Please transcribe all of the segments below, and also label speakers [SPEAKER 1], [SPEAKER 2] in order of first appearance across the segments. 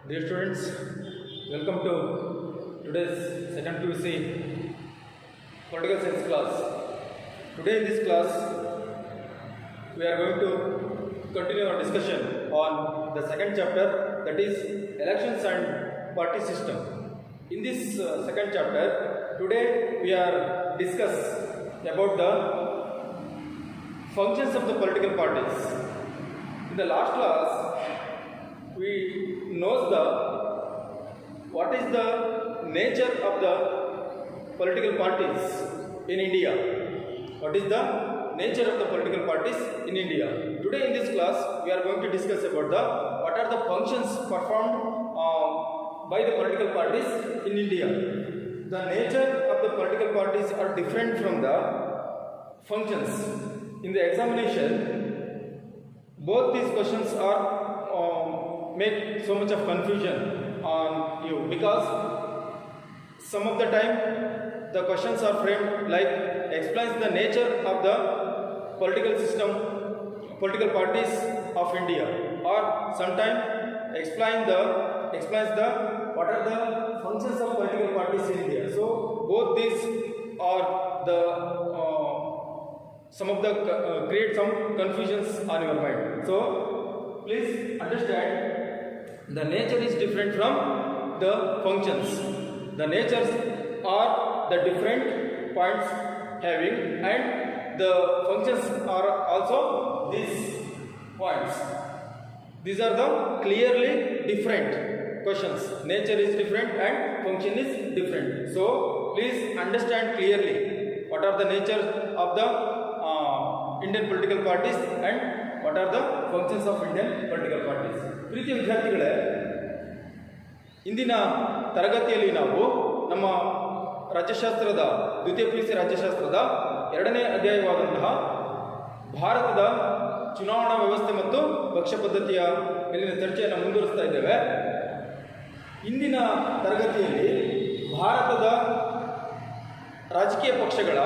[SPEAKER 1] Dear students, welcome to today's second PUC political science class. Today in this class, we are going to continue our discussion on the second chapter, that is elections and party system. In this second chapter, today we are discuss about the functions of the political parties. In the last class, we knows the what is the nature of the political parties in India. What is the nature of the political parties in India? Today in this class, we are going to discuss about the what are the functions performed by the political parties in India. The nature of the political parties are different from the functions. In the examination, both these questions are make so much of confusion on you, because some of the time the questions are framed like explains the nature of the political system, political parties of India, or sometimes explains the what are the functions of political parties in India. So both these are the some of the create some confusions on your mind. So please understand, the nature is different from the functions. The natures are the different points having, and the functions are also these points. These are the clearly different questions. Nature is different and function is different. So please understand clearly what are the nature of the Indian political parties and what are the functions of Indian political parties. ಪ್ರೀತಿಯ ವಿದ್ಯಾರ್ಥಿಗಳೇ, ಇಂದಿನ ತರಗತಿಯಲ್ಲಿ ನಾವು ನಮ್ಮ ರಾಜ್ಯಶಾಸ್ತ್ರದ ದ್ವಿತೀಯ PUC ರಾಜ್ಯಶಾಸ್ತ್ರದ 2ನೇ ಅಧ್ಯಾಯವಾದಂತಹ ಭಾರತದ ಚುನಾವಣಾ ವ್ಯವಸ್ಥೆ ಮತ್ತು ಪಕ್ಷ ಪದ್ಧತಿಯ ಮೇಲಿನ ಚರ್ಚೆಯನ್ನು ಮುಂದುವರಿಸ್ತಾ ಇದ್ದೇವೆ. ಇಂದಿನ ತರಗತಿಯಲ್ಲಿ ಭಾರತದ ರಾಜಕೀಯ ಪಕ್ಷಗಳ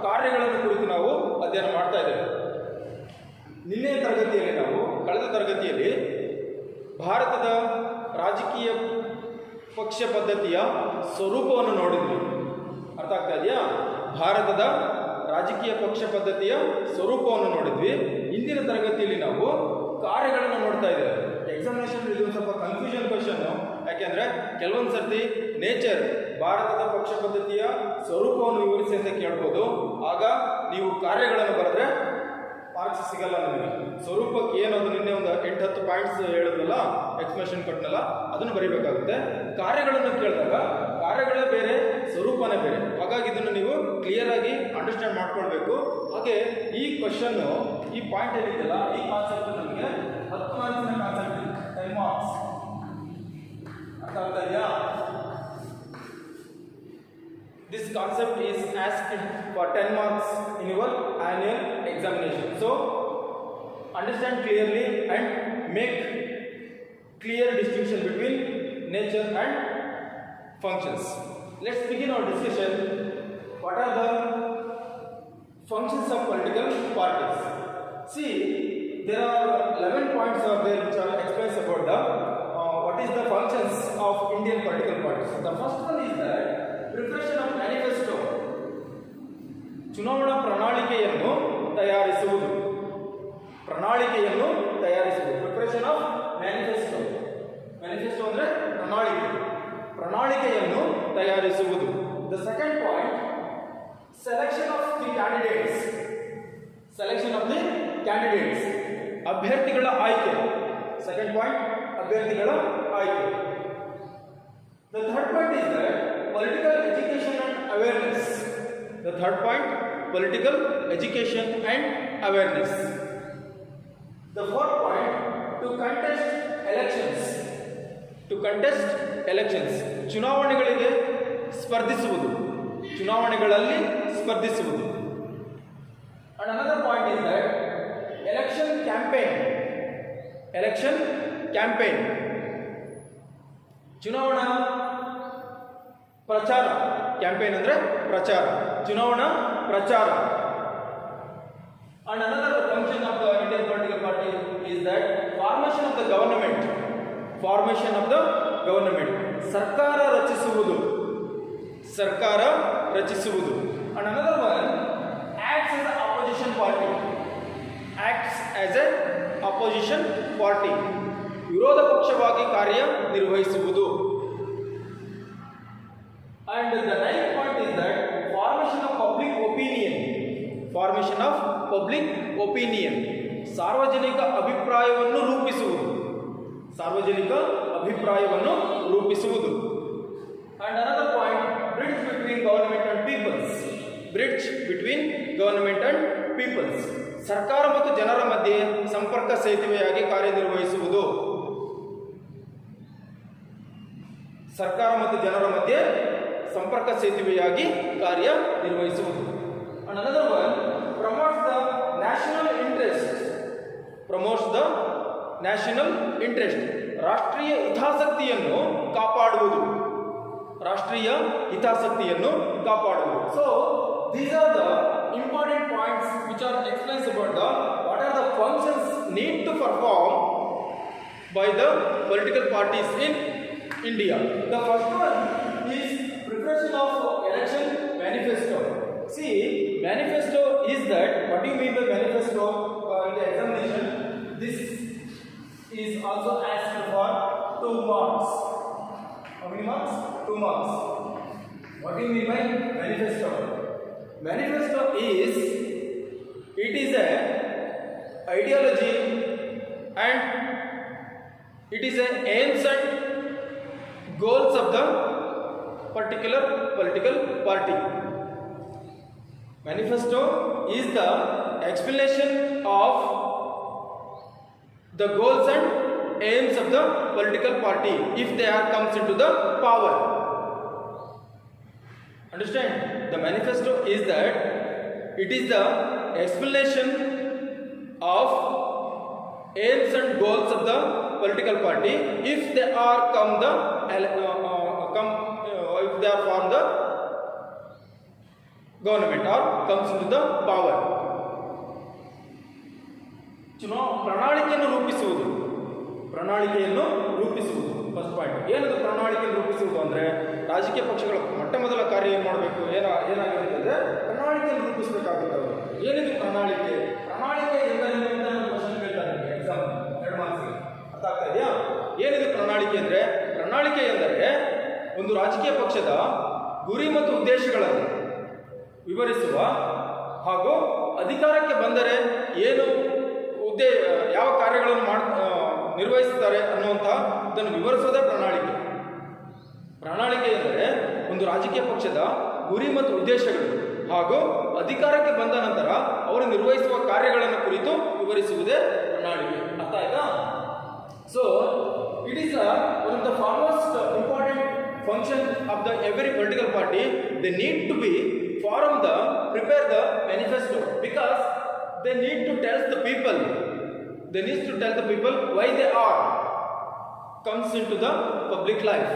[SPEAKER 1] ಕಾರ್ಯಗಳನ್ನು ಕುರಿತು ನಾವು ಅಧ್ಯಯನ ಮಾಡ್ತಾ ಇದ್ದೇವೆ. ನಿನ್ನೆಯ ತರಗತಿಯಲ್ಲಿ ನಾವು ಕಳೆದ ತರಗತಿಯಲ್ಲಿ ಭಾರತದ ರಾಜಕೀಯ ಪಕ್ಷ ಪದ್ಧತಿಯ ಸ್ವರೂಪವನ್ನು ನೋಡಿದ್ವಿ. ಅರ್ಥ ಆಗ್ತಾ ಇದೆಯಾ? ಭಾರತದ ರಾಜಕೀಯ ಪಕ್ಷ ಪದ್ಧತಿಯ ಸ್ವರೂಪವನ್ನು ನೋಡಿದ್ವಿ. ಇಂದಿನ ತರಗತಿಯಲ್ಲಿ ನಾವು ಕಾರ್ಯಗಳನ್ನು ನೋಡ್ತಾ ಇದ್ದೇವೆ. ಎಕ್ಸಾಮಿನೇಷನ್ ಇದು ಸ್ವಲ್ಪ ಕನ್ಫ್ಯೂಷನ್ ಕ್ವಶನ್, ಯಾಕೆಂದ್ರೆ ಕೆಲವೊಂದು ಸರ್ತಿ ನೇಚರ್ ಭಾರತದ ಪಕ್ಷ ಪದ್ಧತಿಯ ಸ್ವರೂಪವನ್ನು ವಿವರಿಸಿ ಅಂತ ಕೇಳ್ಬೋದು. ಆಗ ನೀವು ಕಾರ್ಯಗಳನ್ನು ಬರೆದ್ರೆ ಮಾರ್ಕ್ಸ್ ಸಿಗಲ್ಲ ನಿಮಗೆ. ಸ್ವರೂಪಕ್ಕೆ ಏನದು ನಿನ್ನೆ ಒಂದು 8-10 ಪಾಯಿಂಟ್ಸ್ ಹೇಳಿದ್ರಲ್ಲ, ಎಕ್ಸ್ಪ್ಲೇಷನ್ ಕೊಟ್ಟನಲ್ಲ, ಅದನ್ನು ಬರೀಬೇಕಾಗುತ್ತೆ. ಕಾರ್ಯಗಳನ್ನು ಕೇಳಿದಾಗ ಕಾರ್ಯಗಳೇ ಬೇರೆ, ಸ್ವರೂಪನೇ ಬೇರೆ. ಹಾಗಾಗಿ ಇದನ್ನು ನೀವು ಕ್ಲಿಯರ್ ಆಗಿ ಅಂಡರ್ಸ್ಟ್ಯಾಂಡ್ ಮಾಡ್ಕೊಳ್ಬೇಕು. ಹಾಗೆ ಈ ಕ್ವಶನ್, ಈ ಪಾಯಿಂಟ್ ಏನಿದೆಯಲ್ಲ, ಈ ಕಾನ್ಸೆಪ್ಟ್ ನಮಗೆ 10 ಮಾರ್ಕ್ಸಿನ ಕಾನ್ಸೆಪ್ಟ್, 10 ಮಾರ್ಕ್ಸ್. ಅರ್ಥ ಆಗ್ತಾ ಇದೆಯಾ? This concept is asked for 10 marks in your annual examination. So, understand clearly and make clear distinction between nature and functions. Let's begin our discussion. What are the functions of political parties? See, there are 11 points are there which are explains about the what is the functions of Indian political parties. So the first one is that preparation of manifesto, ಚುನಾವಣಾ ಪ್ರಣಾಳಿಕೆಯನ್ನು ತಯಾರಿಸುವುದು. ಪ್ರಣಾಳಿಕೆಯನ್ನು ತಯಾರಿಸುವುದು, preparation of manifesto. Manifesto ಅಂದರೆ ಪ್ರಣಾಳಿಕೆ, ಪ್ರಣಾಳಿಕೆಯನ್ನು ತಯಾರಿಸುವುದು. The second point, selection of the candidates. Selection of the candidates, ಅಭ್ಯರ್ಥಿಗಳ ಆಯ್ಕೆ. ಸೆಕೆಂಡ್ ಪಾಯಿಂಟ್, ಅಭ್ಯರ್ಥಿಗಳ ಆಯ್ಕೆ. The third point is that political education and awareness. The third point, political education and awareness. The fourth point, to contest elections. To contest elections. ಚುನಾವಣೆಗಳಿಗೆ ಸ್ಪರ್ಧಿಸುವುದು, ಚುನಾವಣೆಗಳಲ್ಲಿ ಸ್ಪರ್ಧಿಸುವುದು. And another point is that election campaign. Election campaign. ಚುನಾವಣಾ ಪ್ರಚಾರ. Campaign ಅಂದ್ರೆ ಪ್ರಚಾರ, ಚುನಾವಣಾ ಪ್ರಚಾರ. And another function of the Indian political party is that formation of the government. Formation of the government. ಸರ್ಕಾರ ರಚಿಸುವುದು. ಸರ್ಕಾರ ರಚಿಸುವುದು. And another one, acts as an opposition party. Acts as a opposition party. ವಿರೋಧ ಪಕ್ಷವಾಗಿ ಕಾರ್ಯ ನಿರ್ವಹಿಸುವುದು. And the ninth point is that formation of public opinion. Formation of public opinion. ಸಾರ್ವಜನಿಕ ಅಭಿಪ್ರಾಯವನ್ನು ರೂಪಿಸುವುದು. ಸಾರ್ವಜನಿಕ ಅಭಿಪ್ರಾಯವನ್ನು ರೂಪಿಸುವುದು. And another point, bridge between government and peoples. Bridge between government and peoples. ಸರ್ಕಾರ ಮತ್ತು ಜನರ ಮಧ್ಯೆ ಸಂಪರ್ಕ ಸೇತುವೆಯಾಗಿ ಕಾರ್ಯನಿರ್ವಹಿಸುವುದು. ಸರ್ಕಾರ ಮತ್ತು ಜನರ ಮಧ್ಯೆ ಸಂಪರ್ಕ ಸೇತುವೆಯಾಗಿ ಕಾರ್ಯನಿರ್ವಹಿಸುವುದು. And another one, promotes the national interest. Promotes the national interest. ರಾಷ್ಟ್ರೀಯ ಹಿತಾಸಕ್ತಿಯನ್ನು ಕಾಪಾಡುವುದು. ರಾಷ್ಟ್ರೀಯ ಹಿತಾಸಕ್ತಿಯನ್ನು ಕಾಪಾಡುವುದು. So these are the important points which are explained about the what are the functions need to perform by the political parties in India. The first one is preparation of election manifesto. See, manifesto is that, what do you mean by manifesto? In the examination, this is also asked for 2 marks. How many marks? 2 marks. What do you mean by manifesto? Manifesto is, it is a ideology and it is a aims and goals of the particular political party. Manifesto is the explanation of the goals and aims of the political party if they are comes into the power. Understand? The manifesto is that it is the explanation of aims and goals of the political party if they are if they are from the government or comes into the power. ಪ್ರಣಾಳಿಕೆಯನ್ನು ರೂಪಿಸುವುದು. ಪ್ರಣಾಳಿಕೆಯನ್ನು ರೂಪಿಸುವುದು first point. ಏನದು ಪ್ರಣಾಳಿಕೆಯನ್ನು ರೂಪಿಸುವುದು ಅಂದರೆ, ರಾಜಕೀಯ ಪಕ್ಷಗಳ ಮೊಟ್ಟ ಮೊದಲ ಕಾರ್ಯ ಏನು ಮಾಡಬೇಕು, ಏನಾಗುತ್ತೆ ಅಂದರೆ ಪ್ರಣಾಳಿಕೆಯನ್ನು ರೂಪಿಸಬೇಕಾಗುತ್ತೆ ಅವರು. ಏನಿದು ಪ್ರಣಾಳಿಕೆ? ಪ್ರಣಾಳಿಕೆ ಎಂದರೇನು ಅಂತ ಕ್ವಶನ್ ಕೇಳ್ತಾರೆ ನಿಮಗೆ ಎಕ್ಸಾಮ್ 2 ಮಾರ್ಕ್ಸ್ಗೆ. ಅರ್ಥ ಆಗ್ತಾ ಇದೆಯಾ? ಏನಿದು ಪ್ರಣಾಳಿಕೆ ಅಂದರೆ, ಪ್ರಣಾಳಿಕೆ ಎಂದರೆ ಒಂದು ರಾಜಕೀಯ ಪಕ್ಷದ ಗುರಿ ಮತ್ತು ಉದ್ದೇಶಗಳನ್ನು ವಿವರಿಸುವ ಹಾಗೂ ಅಧಿಕಾರಕ್ಕೆ ಬಂದರೆ ಏನು ಯಾವ ಕಾರ್ಯಗಳನ್ನು ನಿರ್ವಹಿಸುತ್ತಾರೆ ಅನ್ನುವಂತಹ ಇದನ್ನು ವಿವರಿಸುವುದೇ ಪ್ರಣಾಳಿಕೆ. ಪ್ರಣಾಳಿಕೆ ಎಂದರೆ ಒಂದು ರಾಜಕೀಯ ಪಕ್ಷದ ಗುರಿ ಮತ್ತು ಉದ್ದೇಶಗಳು ಹಾಗೂ ಅಧಿಕಾರಕ್ಕೆ ಬಂದ ನಂತರ ಅವರು ನಿರ್ವಹಿಸುವ ಕಾರ್ಯಗಳನ್ನು ಕುರಿತು ವಿವರಿಸುವುದೇ ಪ್ರಣಾಳಿಕೆ. ಅರ್ಥ ಆಯ್ತಾ? So it is one of the foremost important function of the every political party. They need to be prepare the manifesto because they need to tell the people. They need to tell the people why they are comes into the public life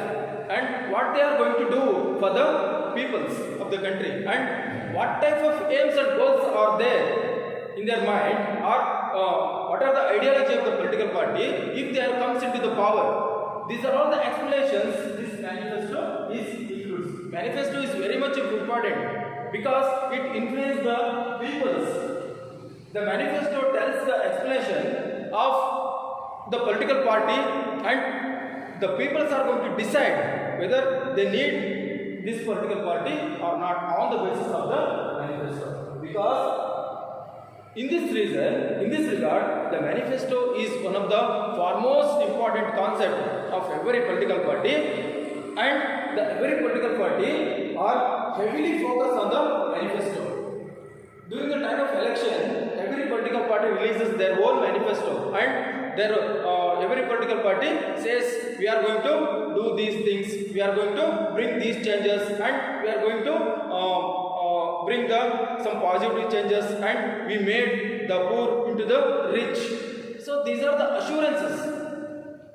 [SPEAKER 1] and what they are going to do for the peoples of the country and what type of aims and goals are there in their mind or what are the ideology of the political party if they are comes into the power. These are all the explanations this manifesto includes. Manifesto is very much important because it influences the peoples. The manifesto tells the explanation of the political party and the peoples are going to decide whether they need this political party or not on the basis of the manifesto. Because in this regard, the manifesto is one of the foremost important concept of every political party, and every political party are heavily focused on the manifesto. During the time of election, every political party releases their own manifesto, and every political party says we are going to do these things, we are going to bring these changes, and we are going to bring some positive changes, and we made the poor into the rich. So these are the assurances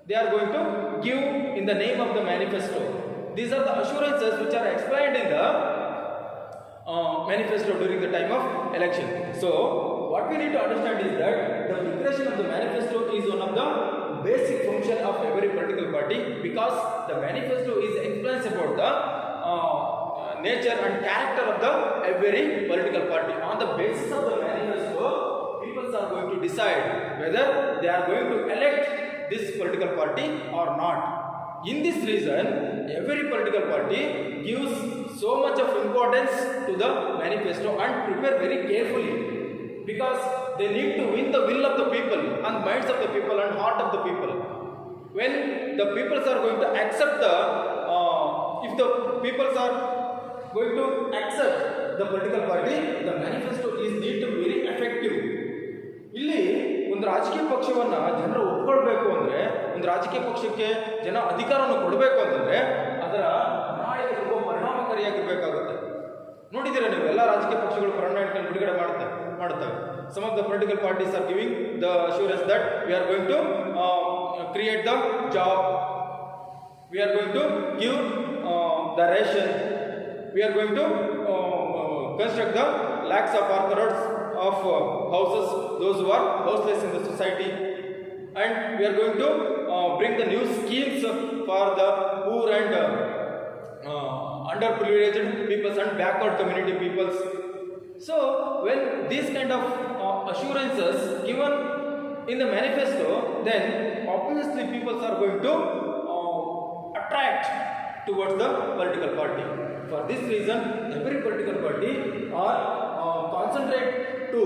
[SPEAKER 1] they are going to give in the name of the manifesto. These are the assurances which are explained in the manifesto during the time of election. So what we need to understand is that the preparation of the manifesto is one of the basic function of every political party, because the manifesto is explains about the nature and character of the every political party. On the basis of the manifesto, people are going to decide whether they are going to elect this political party or not. In this reason, every political party gives so much of importance to the manifesto and prepare very carefully, because they need to win the will of the people and minds of the people and heart of the people. When the peoples are going to accept the if the peoples are going to accept the political party, the manifesto is need to be very effective. ಇಲ್ಲಿ ಒಂದು ರಾಜಕೀಯ ಪಕ್ಷವನ್ನ ಜನರು ಒಪ್ಕೊಳ್ಬೇಕು ಅಂದ್ರೆ, ಒಂದು ರಾಜಕೀಯ ಪಕ್ಷಕ್ಕೆ ಜನ ಅಧಿಕಾರವನ್ನು ಕೊಡಬೇಕು ಅಂತಂದ್ರೆ ಅದರ ಪ್ರಣಾಳಿಕೆಗಳು ಪರಿಣಾಮಕಾರಿಯಾಗಿರ್ಬೇಕಾಗುತ್ತೆ. ನೋಡಿದ್ದೀರಾ ನೀವು, ಎಲ್ಲ ರಾಜಕೀಯ ಪಕ್ಷಗಳು ಪ್ರಣಾಳಿಕೆಯನ್ನು ಬಿಡುಗಡೆ ಮಾಡುತ್ತವೆ. Some of the political parties are giving the assurance that we are going to create the job, we are going to give the ration, we are going to construct the lakhs of or crores of houses, those who are houseless in the society, and we are going to bring the new schemes for the poor and underprivileged peoples and backward community peoples. So when these kind of assurances given in the manifesto, then obviously people are going to attract towards the political party. For this reason, every political party are concentrate to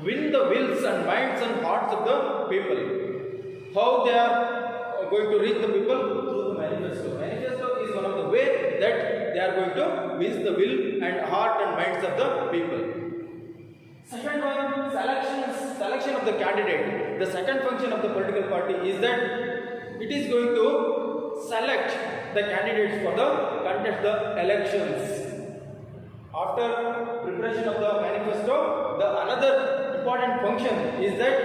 [SPEAKER 1] win the wills and minds and hearts of the people. How they are going to reach the people? Through the manifesto. Manifesto is one of the way that they are going to win the will and heart and minds of the people. Second one, selection of the candidate. The second function of the political party is that it is going to select the candidates for the contest the elections. After preparation of the manifesto, the another important function is that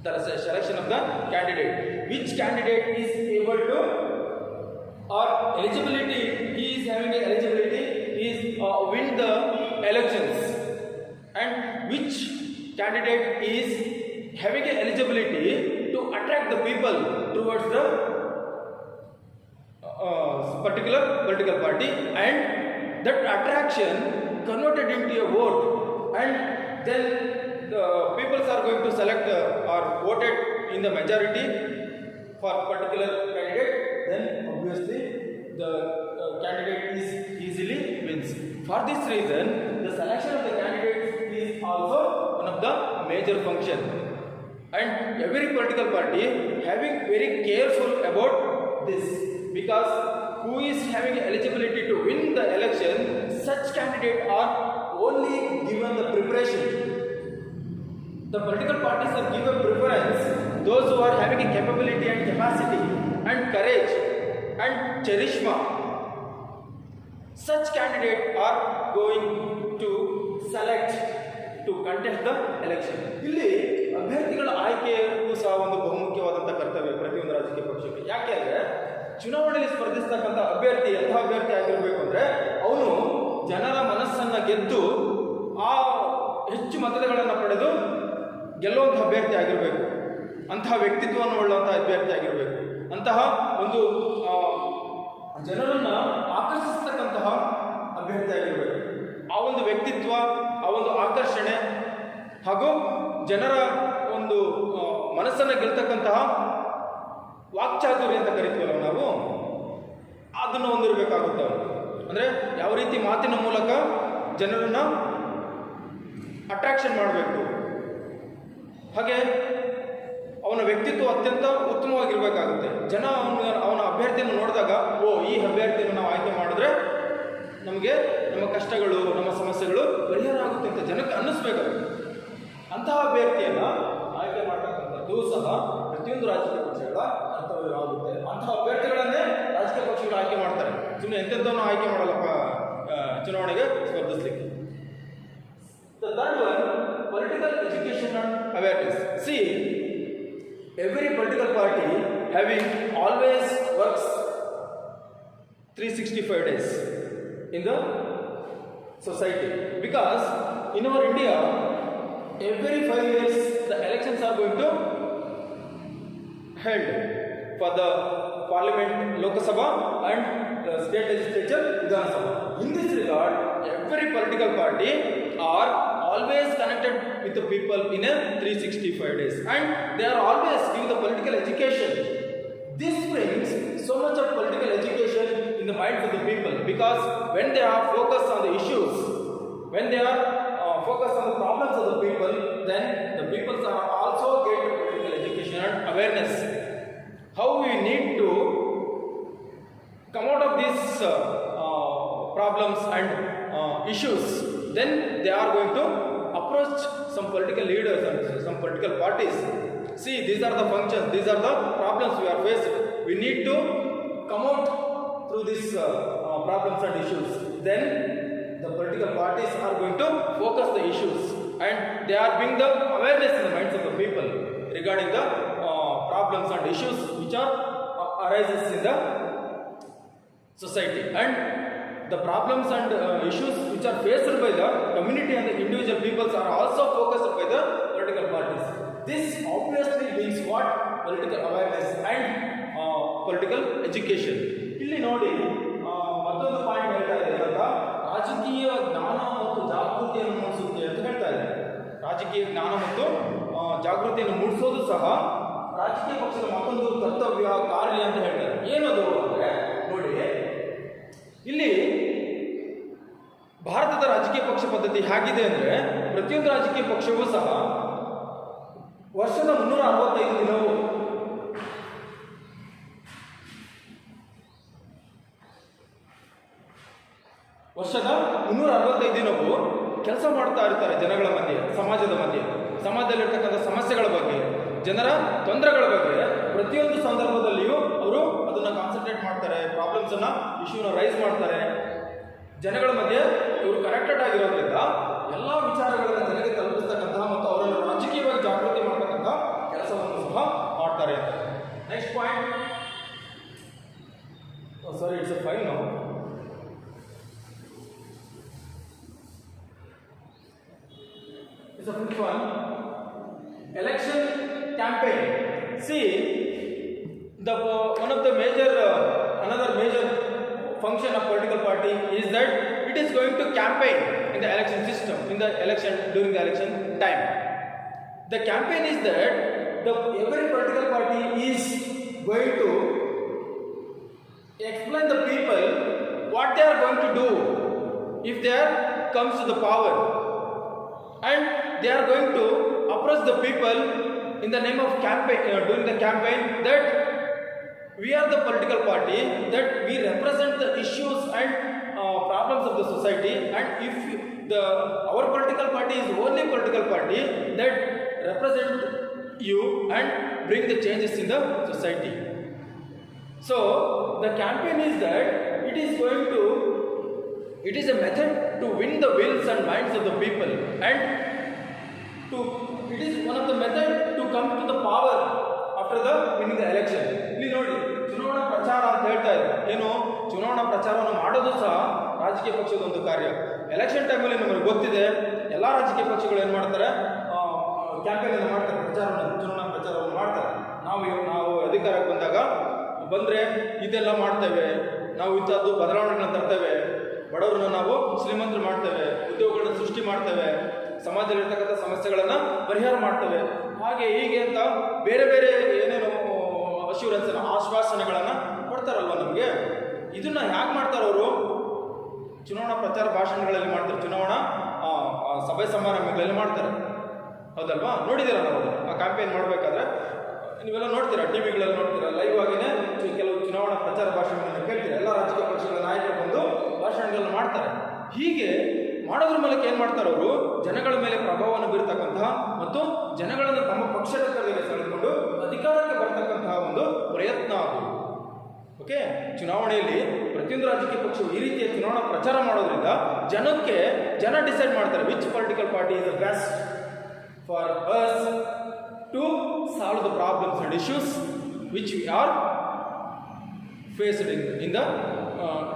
[SPEAKER 1] the selection of the candidate. Which candidate is able to or eligibility, he is having a eligibility, is win the elections, and which candidate is having a eligibility to attract the people towards the particular political party, and that attraction converted into a vote, and then the people are going to select or voted in the majority for particular candidate, then obviously the candidate is easily wins. For this reason, the selection of the candidates is also one of the major function, and every political party having very careful about this, because who is having eligibility to win the election, such candidate are only given the preparation. The political parties are given preference those who are having a capability and capacity and courage and charisma. Such candidates are going to select to contest the election. ಇಲ್ಲಿ ಅಭ್ಯರ್ಥಿಗಳ ಆಯ್ಕೆಯೂ ಸಹ ಒಂದು ಬಹುಮುಖ್ಯವಾದಂಥ ಕರ್ತವ್ಯ ಪ್ರತಿಯೊಂದು ರಾಜಕೀಯ ಪಕ್ಷಕ್ಕೆ. ಯಾಕೆ ಅಂದರೆ ಚುನಾವಣೆಯಲ್ಲಿ ಸ್ಪರ್ಧಿಸ್ತಕ್ಕಂಥ ಅಭ್ಯರ್ಥಿ ಎಂಥ ಅಭ್ಯರ್ಥಿ ಆಗಿರಬೇಕು ಅಂದರೆ ಅವನು ಜನರ ಮನಸ್ಸನ್ನು ಗೆದ್ದು ಆ ಹೆಚ್ಚು ಮತಗಳನ್ನು ಪಡೆದು ಗೆಲ್ಲುವಂಥ ಅಭ್ಯರ್ಥಿ ಆಗಿರಬೇಕು. ಅಂತಹ ವ್ಯಕ್ತಿತ್ವವನ್ನು ಉಳ್ಳುವಂಥ ಅಭ್ಯರ್ಥಿ ಆಗಿರಬೇಕು. ಅಂತಹ ಒಂದು ಜನರನ್ನು ಆಕರ್ಷಿಸ್ತಕ್ಕಂತಹ ಅಭ್ಯರ್ಥಿ ಆಗಿರಬೇಕು. ಆ ಒಂದು ವ್ಯಕ್ತಿತ್ವ, ಆ ಒಂದು ಆಕರ್ಷಣೆ ಹಾಗೂ ಜನರ ಒಂದು ಮನಸ್ಸನ್ನು ಗೆಲ್ತಕ್ಕಂತಹ ವಾಕ್ಚಾತುರ್ಯ ಅಂತ ಕರಿತೀವಲ್ಲ ನಾವು, ಅದನ್ನು ಹೊಂದಿರಬೇಕಾಗುತ್ತೆ. ಅಂದರೆ ಯಾವ ರೀತಿ ಮಾತಿನ ಮೂಲಕ ಜನರನ್ನು ಅಟ್ರಾಕ್ಷನ್ ಮಾಡಬೇಕು, ಹಾಗೆ ಅವನ ವ್ಯಕ್ತಿತ್ವ ಅತ್ಯಂತ ಉತ್ತಮವಾಗಿರಬೇಕಾಗುತ್ತೆ. ಜನ ಅವನ ಅಭ್ಯರ್ಥಿಯನ್ನು ನೋಡಿದಾಗ, ಓ ಈ ಅಭ್ಯರ್ಥಿಯನ್ನು ನಾವು ಆಯ್ಕೆ ಮಾಡಿದ್ರೆ ನಮಗೆ ನಮ್ಮ ಕಷ್ಟಗಳು, ನಮ್ಮ ಸಮಸ್ಯೆಗಳು ಪರಿಹಾರ ಆಗುತ್ತೆ ಅಂತ ಜನಕ್ಕೆ ಅನ್ನಿಸ್ಬೇಕಾಗುತ್ತೆ. ಅಂತಹ ಅಭ್ಯರ್ಥಿಯನ್ನು ಆಯ್ಕೆ ಮಾಡತಕ್ಕಂಥದ್ದು ಸಹ ಪ್ರತಿಯೊಂದು ರಾಜಕೀಯ ಪಕ್ಷಗಳ ಕರ್ತವ್ಯವಾಗುತ್ತೆ. ಅಂತಹ ಅಭ್ಯರ್ಥಿಗಳನ್ನೇ ರಾಜಕೀಯ ಪಕ್ಷಗಳು ಆಯ್ಕೆ ಮಾಡ್ತಾರೆ. ಸುಮ್ಮನೆ ಎಂತೆಂಥವನ್ನು ಆಯ್ಕೆ ಮಾಡಲ್ಲಪ್ಪ ಚುನಾವಣೆಗೆ ಸ್ಪರ್ಧಿಸಲಿಕ್ಕೆ. The third one, political education and awareness. See, every political party having always works 365 days in the society, because in our India every 5 years the elections are going to held for the Parliament, Lok Sabha and State Legislature, Vidhan Sabha. In this regard, every political party are always connected with the people in a 365 days, and they are always giving the political education. This brings so much of political education in the minds of the people, because when they are focused on the issues, when they are focused on the problems of the people, then the people are also get political education and awareness. How we need to come out of these problems and issues, then they are going to approach some political leaders and some political parties. See, these are the functions, these are the problems we are faced. We need to come out through these problems and issues. Then the political parties are going to focus the issues, and they are bringing the awareness in the minds of the people regarding the problems and issues which are arises in the society. And the problems and issues which are faced by the community and the individual peoples are also focused by the political parties. This obviously means what? Political awareness and political education. ಇಲ್ಲಿ ನೋಡಿ ಮತ್ತೊಂದು point ಹೇಳ್ತಾ ಇದೆ ಅಂತ, ರಾಜಕೀಯ ಜ್ಞಾನ ಮತ್ತು ಜಾಗೃತಿಯನ್ನು ಮೂಡಿಸುತ್ತೆ ಅಂತ ಹೇಳ್ತಾ ಇದೆ. ರಾಜಕೀಯ ಜ್ಞಾನ ಮತ್ತು ಜಾಗೃತಿಯನ್ನು ಮೂಡಿಸೋದು ಸಹ ರಾಜಕೀಯ ಪಕ್ಷದ ಮತ್ತೊಂದು ಕರ್ತವ್ಯ ಕಾರ್ಯ ಅಂತ ಹೇಳ್ತಾರೆ. ಏನದು ಅಂದರೆ ನೋಡಿ, ಇಲ್ಲಿ ಭಾರತದ ರಾಜಕೀಯ ಪಕ್ಷ ಪದ್ಧತಿ ಹೇಗಿದೆ ಅಂದರೆ, ಪ್ರತಿಯೊಂದು ರಾಜಕೀಯ ಪಕ್ಷವೂ ಸಹ ವರ್ಷದ 365 ದಿನವೂ ಕೆಲಸ ಮಾಡ್ತಾ ಇರ್ತಾರೆ ಜನಗಳ ಮಧ್ಯೆ, ಸಮಾಜದ ಮಧ್ಯೆ, ಸಮಾಜದಲ್ಲಿರ್ತಕ್ಕಂಥ ಸಮಸ್ಯೆಗಳ ಬಗ್ಗೆ, ಜನರ ತೊಂದರೆಗಳ ಬಗ್ಗೆ ಪ್ರತಿಯೊಂದು ಸಂದರ್ಭದಲ್ಲಿಯೂ ಅವರು ಅದನ್ನು ಕಾನ್ಸಂಟ್ರೇಟ್ ಮಾಡ್ತಾರೆ, ಪ್ರಾಬ್ಲಮ್ಸನ್ನು, ಇಶ್ಯೂನ ರೈಸ್ ಮಾಡ್ತಾರೆ. ಜನಗಳ ಮಧ್ಯೆ ಇವರು ಕನೆಕ್ಟೆಡ್ ಆಗಿರೋದ್ರಿಂದ ಎಲ್ಲ ವಿಚಾರಗಳನ್ನು ಜನರಿಗೆ ತಲುಪಿಸ್ತಕ್ಕಂತಹ ಮತ್ತು ಅವರನ್ನು ರಾಜಕೀಯವಾಗಿ ಜಾಗೃತಿ ಮಾಡ್ತಕ್ಕಂಥ ಕೆಲಸವನ್ನು ಸಹ ಮಾಡ್ತಾರೆ. Next point, sorry it's A 5 now. It's a fifth one. Election campaign. See, the one of the major another major function of political party is that it is going to campaign in the election system, in the election, during the election time. The campaign is that every political party is going to explain the people what they are going to do if there comes to the power, and they are going to approach the people in the name of campaign, during the campaign, that we are the political party, that we represent the issues and problems of the society, and if our political party is only political party that represent you and bring the changes in the society. So the campaign is that it is a method to win the wills and minds of the people, and it is one of the method to come to the power after the winning the election. ಇಲ್ಲಿ ನೋಡಿ, ಚುನಾವಣಾ ಪ್ರಚಾರ ಅಂತ ಹೇಳ್ತಾ ಇದೆ. ಏನು, ಚುನಾವಣಾ ಪ್ರಚಾರವನ್ನು ಮಾಡೋದು ಸಹ ರಾಜಕೀಯ ಪಕ್ಷದ ಒಂದು ಕಾರ್ಯ. ಎಲೆಕ್ಷನ್ ಟೈಮಲ್ಲಿ ನಮಗೆ ಗೊತ್ತಿದೆ, ಎಲ್ಲ ರಾಜಕೀಯ ಪಕ್ಷಗಳು ಏನು ಮಾಡ್ತಾರೆ, ಕ್ಯಾಂಪೇನ್ ಅನ್ನು ಮಾಡ್ತಾರೆ, ಚುನಾವಣಾ ಪ್ರಚಾರವನ್ನು ಮಾಡ್ತಾರೆ. ನಾವು ಅಧಿಕಾರಕ್ಕೆ ಬಂದರೆ ಇದೆಲ್ಲ ಮಾಡ್ತೇವೆ, ನಾವು ಇಂಥದ್ದು ಬದಲಾವಣೆಗಳನ್ನು ತರ್ತೇವೆ, ಬಡವರನ್ನು ನಾವು ಶ್ರೀಮಂತರು ಮಾಡ್ತೇವೆ, ಉದ್ಯೋಗಗಳನ್ನು ಸೃಷ್ಟಿ ಮಾಡ್ತೇವೆ, ಸಮಾಜದಲ್ಲಿರ್ತಕ್ಕಂಥ ಸಮಸ್ಯೆಗಳನ್ನು ಪರಿಹಾರ ಮಾಡ್ತೇವೆ, ಹಾಗೆ ಹೀಗೆ ಅಂತ ಬೇರೆ ಬೇರೆ ಏನೇನು ಆಶ್ವಾಸನೆಗಳನ್ನು ಕೊಡ್ತಾರಲ್ವ ನಮಗೆ. ಇದನ್ನು ಹೇಗೆ ಮಾಡ್ತಾರೆ ಅವರು? ಚುನಾವಣಾ ಪ್ರಚಾರ ಭಾಷಣಗಳಲ್ಲಿ ಮಾಡ್ತಾರೆ, ಚುನಾವಣಾ ಸಭೆ ಸಮಾರಂಭಗಳಲ್ಲಿ ಮಾಡ್ತಾರೆ, ಹೌದಲ್ವಾ? ನೋಡಿದ್ದೀರಾ ನಾವು ಆ ಕ್ಯಾಂಪೇನ್ ಮಾಡಬೇಕಾದ್ರೆ ನೀವೆಲ್ಲ ನೋಡ್ತೀರಾ, ಟಿ ವಿಗಳಲ್ಲಿ ನೋಡ್ತೀರಾ, ಲೈವ್ ಆಗಿನೇ ಕೆಲವು ಚುನಾವಣಾ ಪ್ರಚಾರ ಭಾಷಣಗಳನ್ನು ಕೇಳ್ತೀರಾ. ಎಲ್ಲ ರಾಜಕೀಯ ಪಕ್ಷಗಳ ನಾಯಕರು ಬಂದು ಭಾಷಣಗಳನ್ನು ಮಾಡ್ತಾರೆ. ಹೀಗೆ ಮಾಡೋದ್ರ ಮೂಲಕ ಏನು ಮಾಡ್ತಾರೆ ಅವರು? ಜನಗಳ ಮೇಲೆ ಪ್ರಭಾವವನ್ನು ಬೀರ್ತಕ್ಕಂತಹ ಮತ್ತು ಜನಗಳನ್ನು ತಮ್ಮ ಪಕ್ಷದ ಕಡೆಗೆ ಸೆಳೆದುಕೊಂಡು ಅಧಿಕಾರಕ್ಕೆ ಬರ್ತಕ್ಕಂತಹ ಒಂದು ಪ್ರಯತ್ನ ಅದು. ಓಕೆ, ಚುನಾವಣೆಯಲ್ಲಿ ಪ್ರತಿಯೊಂದು ರಾಜಕೀಯ ಪಕ್ಷವು ಈ ರೀತಿಯ ಚುನಾವಣಾ ಪ್ರಚಾರ ಮಾಡೋದ್ರಿಂದ ಜನ ಡಿಸೈಡ್ ಮಾಡ್ತಾರೆ which political party is the best for us to solve the problems and issues which we are faced in the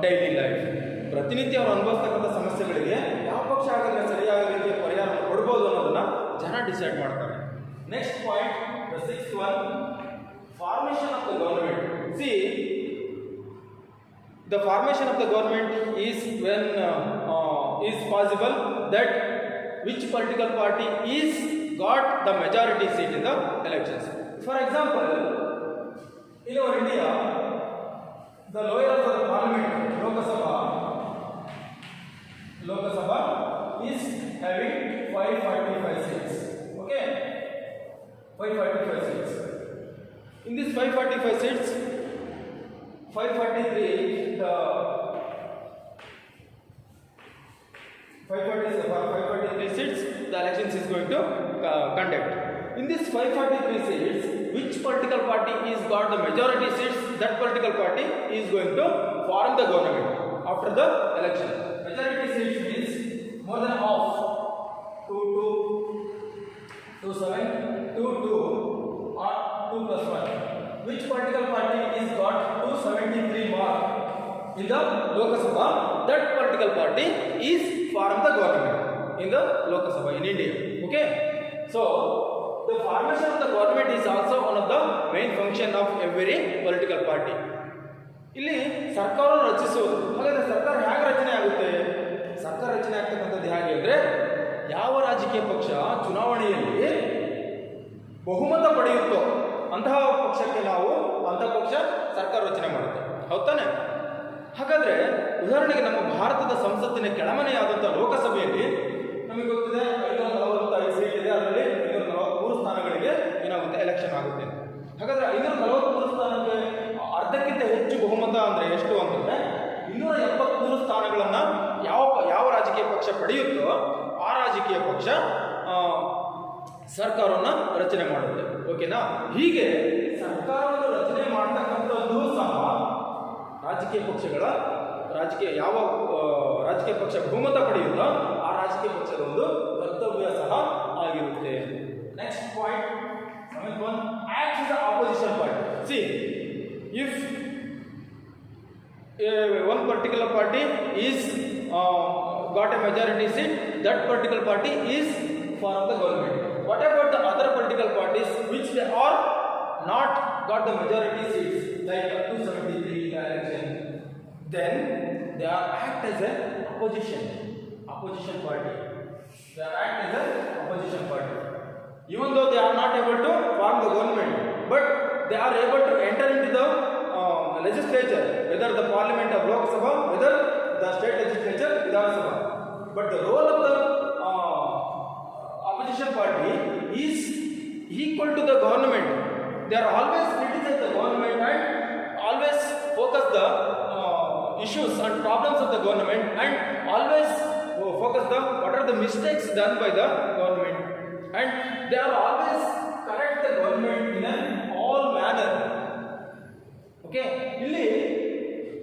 [SPEAKER 1] daily life. ಪ್ರತಿನಿತ್ಯ ಅವರು ಅನುಭವಿಸ್ತಕ್ಕಂಥ ಸಮಸ್ಯೆಗಳಿಗೆ ಯಾವ ಪಕ್ಷ ಆಗಿದ್ರೆ ಸರಿಯಾದ ರೀತಿಯ ಪರಿಹಾರವನ್ನು ಕೊಡ್ಬೋದು ಅನ್ನೋದನ್ನು ಜನ ಡಿಸೈಡ್ ಮಾಡ್ತಾರೆ. Next point, the 6th one, Formation of the government. See, the formation of the government is when is possible that which political party is got the majority seat in the elections. For example, in our India, the lower house of the parliament, Lok Sabha is having 545 seats. Okay, 545 seats. In this 545 seats, 543 the 543 seats the elections is going to conduct. In this 543 seats, which political party is got the majority seats, that political party is going to form the government after the election. Majority seats means more than half. 2, 7, 2, or 2 plus 1. Which political party is got 273 mark in the Lok Sabha, that political party is form the government in the Lok Sabha in India. Okay, so the formation of the government is also one of the main function of every political party. ಇಲ್ಲಿ ಸರ್ಕಾರ ರಚಿಸುವುದು. ಹಾಗಾದ್ರೆ ಸರ್ಕಾರ ಹೇಗೆ ರಚನೆ ಆಗುತ್ತೆ? ಸರ್ಕಾರ ರಚನೆ ಆಗ್ತಕ್ಕಂಥದ್ದು ಹೇಗೆ ಅಂದ್ರೆ, ಯಾವ ರಾಜಕೀಯ ಪಕ್ಷ ಚುನಾವಣೆಯಲ್ಲಿ ಬಹುಮತ ಪಡೆಯುತ್ತೋ ಅಂತಹ ಪಕ್ಷಕ್ಕೆ ನಾವು ಅಂತಹ ಪಕ್ಷ ಸರ್ಕಾರ ರಚನೆ ಮಾಡುತ್ತೆ. ಹೌದಾನೆ? ಹಾಗಾದ್ರೆ ಉದಾಹರಣೆಗೆ ನಮ್ಮ ಭಾರತದ ಸಂಸತ್ತಿನ ಕೆಳಮನೆಯಾದಂಥ ಲೋಕಸಭೆಯಲ್ಲಿ ನಮಗೆ ಗೊತ್ತಿದೆ 545 ಸೀಟ್ ಇದೆ. ಅದರಲ್ಲಿ 543 ಸ್ಥಾನಗಳಿಗೆ ಏನಾಗುತ್ತೆ, ಎಲೆಕ್ಷನ್ ಆಗುತ್ತೆ. ಹಾಗಾದ್ರೆ 543 ಸ್ಥಾನಕ್ಕೆ ಅರ್ಧಕ್ಕಿಂತ ಹೆಚ್ಚು ಬಹುಮತ ಅಂದ್ರೆ ಎಷ್ಟು ಅಂತಂದ್ರೆ 273 ಸ್ಥಾನಗಳನ್ನ ಯಾವ ರಾಜಕೀಯ ಪಕ್ಷ ಪಡೆಯುತ್ತೋ ಆ ರಾಜಕೀಯ ಪಕ್ಷ ಸರ್ಕಾರವನ್ನು ರಚನೆ ಮಾಡುತ್ತೆ. ಓಕೆನಾ? ಹೀಗೆ ಸರ್ಕಾರವನ್ನು ರಚನೆ ಮಾಡ್ತಕ್ಕಂಥದ್ದು ಸಹ ಯಾವ ರಾಜಕೀಯ ಪಕ್ಷ ಬಹುಮತ ಪಡೆಯುತ್ತೋ ಆ ರಾಜಕೀಯ ಪಕ್ಷದ ಒಂದು ಕರ್ತವ್ಯ ಸಹ ಆಗಿರುತ್ತೆ. Next point, 7th one, acts as the opposition party. See, if one particular party is got a majority seat, that particular party is form the government. What about the other political parties which they are not got the majority seats, like 273 in the election? Then they are act as an opposition party. They are act as an opposition party. Even though they are not able to form the government, but they are able to enter into the legislature, whether the parliament of Lok Sabha, whether the state legislature, Vidhan Sabha. But the role of the opposition party is equal to the government. They are always criticize the government and always focus the issues and problems of the government, and always focus the what are the mistakes done by the government, and they are always correct the government in all manner. Okay, ಇಲ್ಲಿ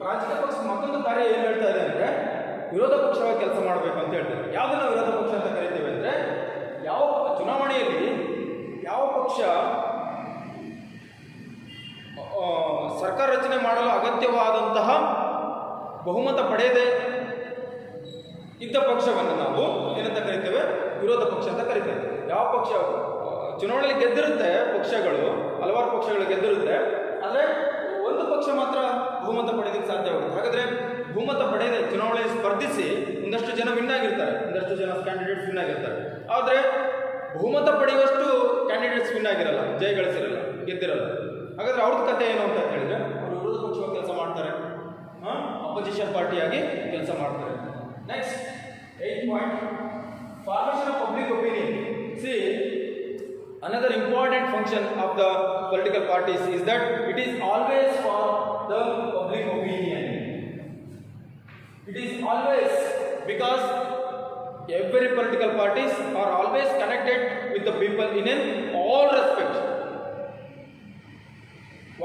[SPEAKER 1] ರಾಜಕೀಯ ಪಕ್ಷ ಮತ್ತೊಂದು ಕಾರ್ಯ ಏನು ಹೇಳ್ತಾ ಇದೆ ಅಂದ್ರೆ, ವಿರೋಧ ಪಕ್ಷವಾಗಿ ಕೆಲಸ ಮಾಡಬೇಕು ಅಂತ ಹೇಳ್ತಾರೆ. ಯಾವುದನ್ನ ವಿರೋಧ ಪಕ್ಷ ಅಂತ ಕರಿತೇವೆ ಅಂದ್ರೆ, ಯಾವ ಚುನಾವಣೆಯಲ್ಲಿ ಯಾವ ಪಕ್ಷ ಸರ್ಕಾರ ರಚನೆ ಮಾಡಲು ಅಗತ್ಯವಾದಂತಹ ಬಹುಮತ ಪಡೆಯದೆ ಇದ್ದ ಪಕ್ಷವನ್ನು ನಾವು ಏನಂತ ಕರಿತೇವೆ, ವಿರೋಧ ಪಕ್ಷ ಅಂತ ಕರಿತೇವೆ. ಯಾವ ಪಕ್ಷ ಚುನಾವಣೆಯಲ್ಲಿ ಗೆದ್ದಿರುತ್ತೆ, ಪಕ್ಷಗಳು ಹಲವಾರು ಪಕ್ಷಗಳು ಗೆದ್ದಿರುತ್ತೆ, ಆದರೆ ಒಂದು ಪಕ್ಷ ಮಾತ್ರ ಬಹುಮತ ಪಡೆಯೋದಕ್ಕೆ ಸಾಧ್ಯವಾಗುತ್ತೆ. ಹಾಗಾದ್ರೆ ಬಹುಮತ ಪಡೆಯದೆ ಚುನಾವಣೆಯಲ್ಲಿ ಸ್ಪರ್ಧಿಸಿ ಒಂದಷ್ಟು ಜನ ವಿನ್ ಆಗಿರ್ತಾರೆ, ಒಂದಷ್ಟು ಜನ ಕ್ಯಾಂಡಿಡೇಟ್ಸ್ ವಿನ್ ಆಗಿರ್ತಾರೆ. ಆದರೆ ಬಹುಮತ ಪಡೆಯುವಷ್ಟು ಕ್ಯಾಂಡಿಡೇಟ್ಸ್ ವಿನ್ ಆಗಿರಲ್ಲ, ಜಯ ಗಳಿಸಿರಲ್ಲ, ಗೆದ್ದಿರಲ್ಲ. ಹಾಗಾದ್ರೆ ಅವ್ರದ್ದು ಕತೆ ಏನು ಅಂತ ಹೇಳಿದ್ರೆ, ಅವರು ವಿರೋಧ ಪಕ್ಷವಾಗಿ ಕೆಲಸ ಮಾಡ್ತಾರೆ, ಅಪೋಸಿಷನ್ ಪಾರ್ಟಿಯಾಗಿ ಕೆಲಸ ಮಾಡ್ತಾರೆ. Next 8th point, formation of public opinion. See, another important function of the political parties is that it is always for the public opinion. It is always, because every political parties are always connected with the people in all respect.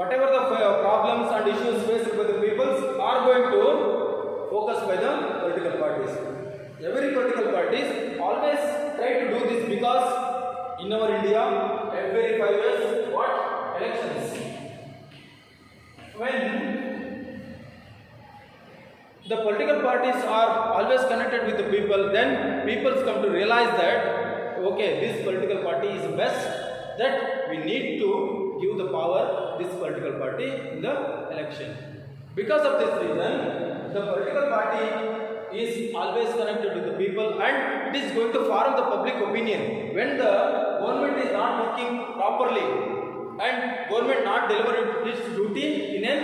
[SPEAKER 1] Whatever the problems and issues faced by the peoples are going to focus by the political parties. Every political parties always try to do this, because in our India, every 5 years, what? Elections. When the political parties are always connected with the people, then people come to realize that, okay, this political party is best, that we need to give the power this political party in the election. Because of this reason, the political party is always connected with the people and it is going to form the public opinion. When the government is not working properly and government not delivering its duty in a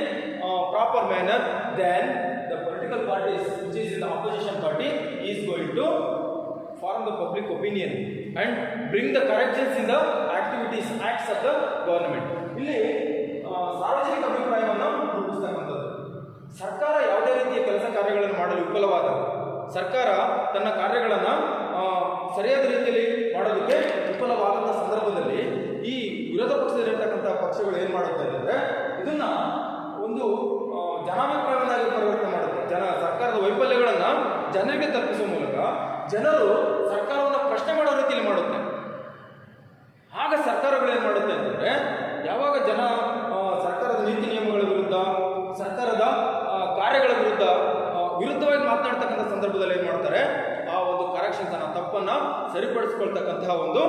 [SPEAKER 1] proper manner, then the political parties which is in the opposition party is going to form the public opinion and bring the corrections in the activities, acts of the government. ಇಲ್ಲಿ ಸಾರ್ವಜನಿಕ ಅಭಿಪ್ರಾಯವನ್ನು ರೂಪಿಸತಕ್ಕಂಥದ್ದು. ಸರ್ಕಾರ ಯಾವುದೇ ರೀತಿಯ ಕೆಲಸ ಕಾರ್ಯಗಳನ್ನು ಮಾಡಲು ವಿಫಲವಾದಾಗ, ಸರ್ಕಾರ ತನ್ನ ಕಾರ್ಯಗಳನ್ನು ಸರಿಯಾದ ರೀತಿಯಲ್ಲಿ ಮಾಡೋದಕ್ಕೆ ವಿಫಲವಾದಂಥ ಸಂದರ್ಭದಲ್ಲಿ ಈ ವಿರೋಧ ಪಕ್ಷದಲ್ಲಿರ್ತಕ್ಕಂಥ ಪಕ್ಷಗಳು ಏನು ಮಾಡುತ್ತೆ ಅಂದರೆ ಇದನ್ನ ಒಂದು ಜನಾಭಿಪ್ರಾಯವನ್ನಾಗಿ ಪರಿವರ್ತನೆ ಮಾಡುತ್ತೆ. ಸರ್ಕಾರದ ವೈಫಲ್ಯಗಳನ್ನು ಜನರಿಗೆ ತಲುಪಿಸುವ ಮೂಲಕ ಜನರು ಸರ್ಕಾರವನ್ನು ಪ್ರಶ್ನೆ ಮಾಡೋ ರೀತಿಯಲ್ಲಿ ಮಾಡುತ್ತೆ. ಆಗ ಸರ್ಕಾರಗಳು ಏನು ಮಾಡುತ್ತೆ ಅಂತಂದರೆ, ಯಾವಾಗ ಜನ ಸರ್ಕಾರದ ನೀತಿ ನಿಯಮಗಳ ವಿರುದ್ಧ, ಸರ್ಕಾರದ ಕಾರ್ಯಗಳ ವಿರುದ್ಧವಾಗಿ ಮಾತನಾಡ್ತಕ್ಕಂಥ ಸಂದರ್ಭದಲ್ಲಿ ಏನು ಮಾಡ್ತಾರೆ, ಆ ಒಂದು ಕರೆಕ್ಷನ್ಸ್ ಅನ್ನ ತಪ್ಪನ್ನು ಸರಿಪಡಿಸ್ಕೊಳ್ತಕ್ಕಂತಹ ಒಂದು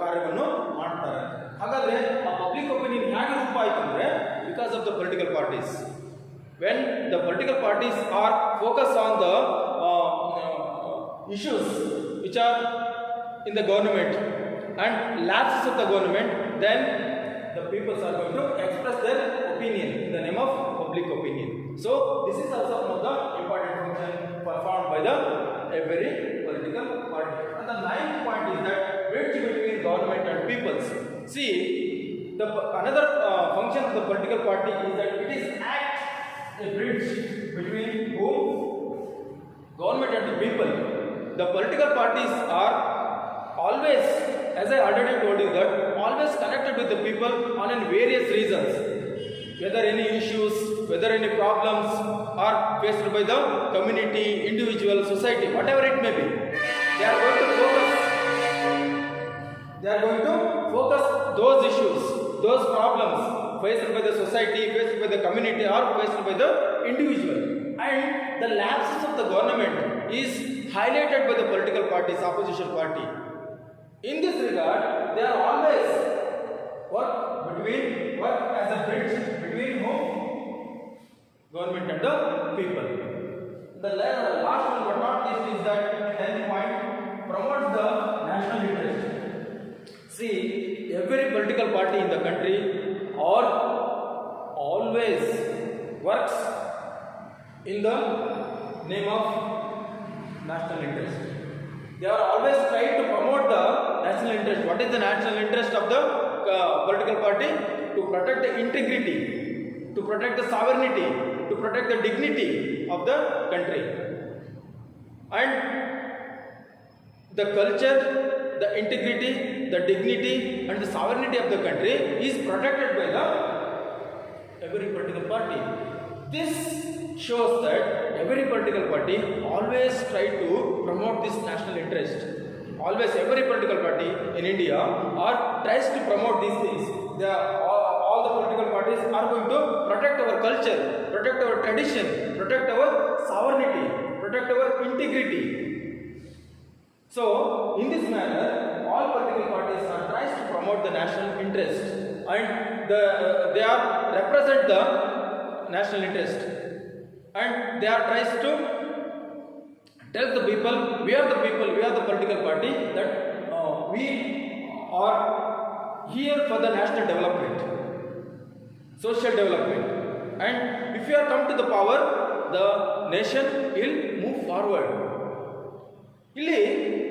[SPEAKER 1] ಕಾರ್ಯವನ್ನು ಮಾಡ್ತಾರೆ. ಹಾಗಾದ್ರೆ ಆ ಪಬ್ಲಿಕ್ ಒಪಿನಿಯನ್ ಹೇಗೆ ರೂಪ ಆಯಿತು ಅಂದರೆ, because of the political parties. When the political parties are focused on the issues which are in the government and lapses of the government, then the people are going to express their opinion in the name of public opinion. So this is also one of the important function performed by the every political party. And the ninth point is that bridge between government and peoples. See, another function of the political party is that it is a bridge between whom? Government and the people. The political parties are always, as I already told you, that always connected with the people on various reasons. Whether any issues, whether any problems are faced by the community, individual, society, whatever it may be, they are going to focus those issues, those problems faced by the society, faced by the community, or faced by the individual. And the lapses of the government is highlighted by the political parties, opposition party. In this regard, they are always work as a bridge between whom? Government and the people. The last one but not least is that 10th point, promotes the national interest. See, every political party in the country always works in the name of national interest. They are always trying to promote the national interest. What is the national interest of the political party? To protect the integrity, to protect the sovereignty, to protect the dignity of the country. And the culture, the integrity, the dignity and the sovereignty of the country is protected by every political party. This shows that every political party always try to promote this national interest. Always every political party in India tries to promote these things. All the political parties are going to protect our culture, protect our tradition, protect our sovereignty, protect our integrity. So in this manner, all political parties are tries to promote the national interest, and they are represent the national interest, and they are tries to tell the people, we are the political party, that we are here for the national development, social development, and if you are come to the power, the nation will move forward. ಇಲ್ಲಿ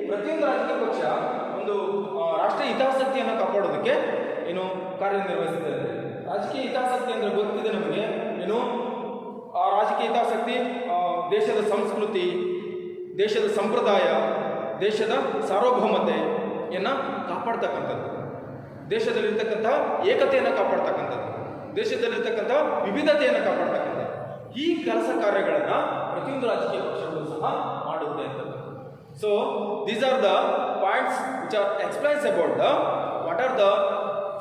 [SPEAKER 1] ಪ್ರತಿಯೊಂದು ರಾಜಕೀಯ ಪಕ್ಷ ಒಂದು ರಾಷ್ಟ್ರೀಯ ಹಿತಾಸಕ್ತಿಯನ್ನು ಕಾಪಾಡೋದಕ್ಕೆ ಏನು ಕಾರ್ಯನಿರ್ವಹಿಸಿದ್ದಾರೆ. ರಾಜಕೀಯ ಹಿತಾಸಕ್ತಿ ಅಂದರೆ ಗೊತ್ತಿದೆ ನಮಗೆ, ಏನು ಆ ರಾಜಕೀಯ ಹಿತಾಸಕ್ತಿ ದೇಶದ ಸಂಸ್ಕೃತಿ, ದೇಶದ ಸಂಪ್ರದಾಯ, ದೇಶದ ಸಾರ್ವಭೌಮತೆಯನ್ನು ಕಾಪಾಡ್ತಕ್ಕಂಥದ್ದು, ದೇಶದಲ್ಲಿರ್ತಕ್ಕಂಥ ಏಕತೆಯನ್ನು ಕಾಪಾಡ್ತಕ್ಕಂಥದ್ದು, ದೇಶದಲ್ಲಿರ್ತಕ್ಕಂಥ ವಿವಿಧತೆಯನ್ನು ಕಾಪಾಡ್ತಕ್ಕಂಥದ್ದು. ಈ ಕೆಲಸ ಕಾರ್ಯಗಳನ್ನು ಪ್ರತಿಯೊಂದು ರಾಜಕೀಯ ಪಕ್ಷಗಳು ಸಹ ಮಾಡುತ್ತೆ ಅಂತ. So these are the points which are explains about what are the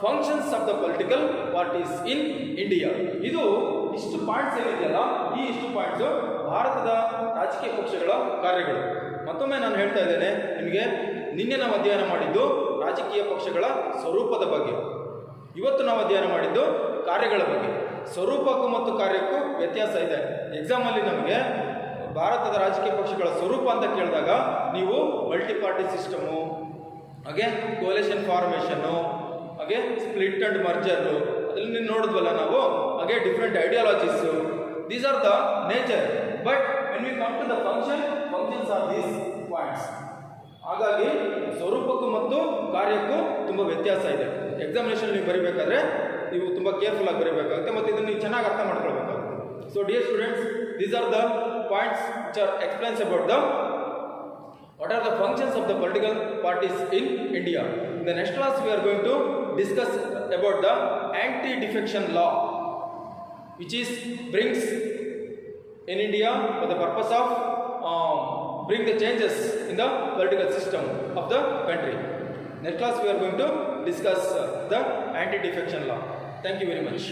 [SPEAKER 1] functions of the political parties in India. ಇದು ಇಷ್ಟು ಪಾಯಿಂಟ್ಸ್ ಏನಿದೆಯಲ್ಲ, ಈ ಇಷ್ಟು ಪಾಯಿಂಟ್ಸ್ ಭಾರತದ ರಾಜಕೀಯ ಪಕ್ಷಗಳ ಕಾರ್ಯಗಳು. ಮತ್ತೊಮ್ಮೆ ನಾನು ಹೇಳ್ತಾ ಇದ್ದೇನೆ, ನಿಮಗೆ ನಿನ್ನೆ ನಾವು ಅಧ್ಯಯನ ಮಾಡಿದ್ದು ರಾಜಕೀಯ ಪಕ್ಷಗಳ ಪಕ್ಷಗಳ ಸ್ವರೂಪದ ಬಗ್ಗೆ. ಇವತ್ತು ನಾವು ಅಧ್ಯಯನ ಮಾಡಿದ್ದು ಕಾರ್ಯಗಳ ಬಗ್ಗೆ. ಸ್ವರೂಪಕ್ಕೂ ಮತ್ತು ಕಾರ್ಯಕ್ಕೂ ವ್ಯತ್ಯಾಸ ಇದೆ. ಎಕ್ಸಾಮಲ್ಲಿ ನಮಗೆ ಭಾರತದ ರಾಜಕೀಯ ಪಕ್ಷಗಳ ಸ್ವರೂಪ ಅಂತ ಕೇಳಿದಾಗ ನೀವು ಮಲ್ಟಿ ಪಾರ್ಟಿ ಸಿಸ್ಟಮು, ಹಾಗೆ ಕೋಲಿಷನ್ ಫಾರ್ಮೇಷನ್ನು, ಹಾಗೆ ಸ್ಪ್ಲಿಟ್ ಅಂಡ್ ಮರ್ಜರು ಅದರಲ್ಲಿ ನೋಡಿದ್ವಲ್ಲ ನಾವು, ಹಾಗೆ different ideologies, these are the nature. But when we come to the functions are these points. ಹಾಗಾಗಿ ಸ್ವರೂಪಕ್ಕೂ ಮತ್ತು ಕಾರ್ಯಕ್ಕೂ ತುಂಬ ವ್ಯತ್ಯಾಸ ಇದೆ. ಎಕ್ಸಾಮಿನೇಷನ್ ನೀವು ಬರೀಬೇಕಾದ್ರೆ ನೀವು ತುಂಬ ಕೇರ್ಫುಲ್ ಆಗಿ ಬರೀಬೇಕಾಗುತ್ತೆ ಮತ್ತು ಇದನ್ನು ನೀವು ಚೆನ್ನಾಗಿ ಅರ್ಥ ಮಾಡ್ಕೊಳ್ಬೇಕಾಗುತ್ತೆ. So dear students, these are the points which are explains about the what are the functions of the political parties in India. In the next class we are going to discuss about the anti-defection law, which is brings in India for the purpose of bring the changes in the political system of the country. Next class we are going to discuss the anti-defection law. Thank you very much.